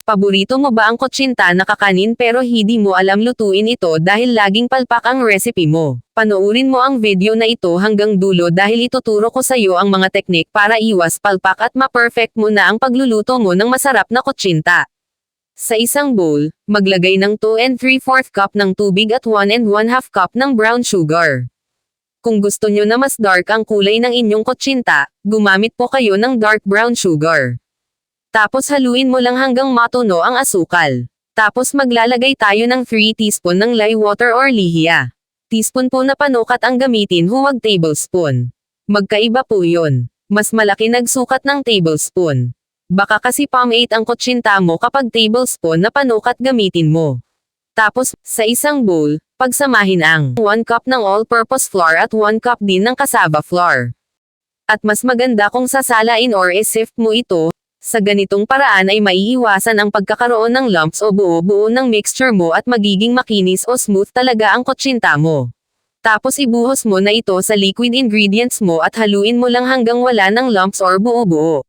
Paborito mo ba ang kutsinta na kakanin pero hindi mo alam lutuin ito dahil laging palpak ang recipe mo? Panoorin mo ang video na ito hanggang dulo dahil ituturo ko sa iyo ang mga teknik para iwas palpak at ma-perfect mo na ang pagluluto mo ng masarap na kutsinta. Sa isang bowl, maglagay ng 2 and 3/4 cup ng tubig at 1 and 1/2 cup ng brown sugar. Kung gusto nyo na mas dark ang kulay ng inyong kutsinta, gumamit po kayo ng dark brown sugar. Tapos haluin mo lang hanggang matuno ang asukal. Tapos maglalagay tayo ng 3 teaspoon ng lye water or lihiya. Teaspoon po na panukat ang gamitin, huwag tablespoon. Magkaiba po yun. Mas malaki nagsukat ng tablespoon. Baka kasi palm 8 ang kutsinta mo kapag tablespoon na panukat gamitin mo. Tapos, sa isang bowl, pagsamahin ang 1 cup ng all-purpose flour at 1 cup din ng cassava flour. At mas maganda kung sasalain or i-sift mo ito. Sa ganitong paraan ay maiiwasan ang pagkakaroon ng lumps o buo-buo ng mixture mo at magiging makinis o smooth talaga ang kutsinta mo. Tapos ibuhos mo na ito sa liquid ingredients mo at haluin mo lang hanggang wala ng lumps or buo-buo.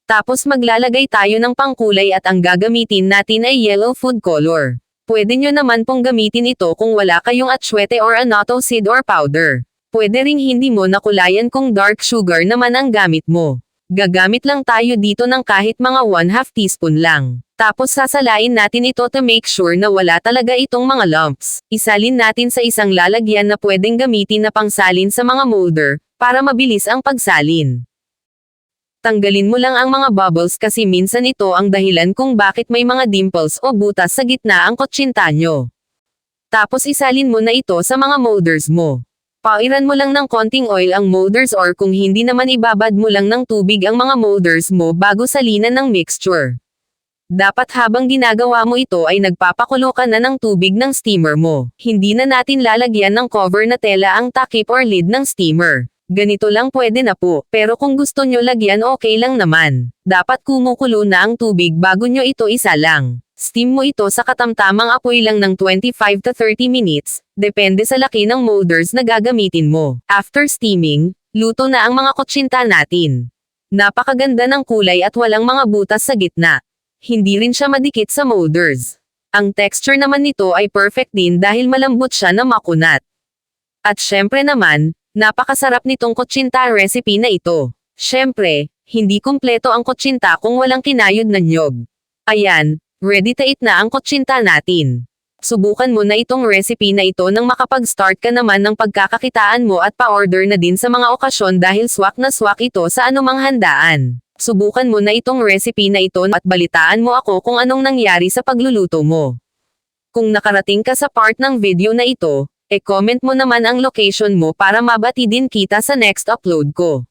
Tapos maglalagay tayo ng pangkulay at ang gagamitin natin ay yellow food color. Pwede nyo naman pong gamitin ito kung wala kayong atsuete or annatto seed or powder. Pwede ring hindi mo nakulayan kung dark sugar naman ang gamit mo. Gagamit lang tayo dito ng kahit mga 1/2 teaspoon lang. Tapos sasalain natin ito to make sure na wala talaga itong mga lumps. Isalin natin sa isang lalagyan na pwedeng gamitin na pangsalin sa mga molder, para mabilis ang pagsalin. Tanggalin mo lang ang mga bubbles kasi minsan ito ang dahilan kung bakit may mga dimples o butas sa gitna ang kutsinta nyo. Tapos isalin mo na ito sa mga molders mo. Pairan mo lang ng konting oil ang molders or kung hindi naman ibabad mo lang ng tubig ang mga molders mo bago salinan ng mixture. Dapat habang ginagawa mo ito ay nagpapakulo ka na ng tubig ng steamer mo. Hindi na natin lalagyan ng cover na tela ang takip or lid ng steamer. Ganito lang pwede na po, pero kung gusto nyo lagyan okay lang naman. Dapat kumukulo na ang tubig bago nyo ito isalang. Steam mo ito sa katamtamang apoy lang ng 25 to 30 minutes, depende sa laki ng molders na gagamitin mo. After steaming, luto na ang mga kutsinta natin. Napakaganda ng kulay at walang mga butas sa gitna. Hindi rin siya madikit sa molders. Ang texture naman nito ay perfect din dahil malambot siya na makunat. At syempre naman, napakasarap nitong kutsinta recipe na ito. Syempre, hindi kumpleto ang kutsinta kung walang kinayod na niyog. Ayan. Ready to eat na ang kutsinta natin. Subukan mo na itong recipe na ito nang makapag-start ka naman ng pagkakakitaan mo at pa-order na din sa mga okasyon dahil swak na swak ito sa anumang handaan. Subukan mo na itong recipe na ito at balitaan mo ako kung anong nangyari sa pagluluto mo. Kung nakarating ka sa part ng video na ito, e-comment mo naman ang location mo para mabati din kita sa next upload ko.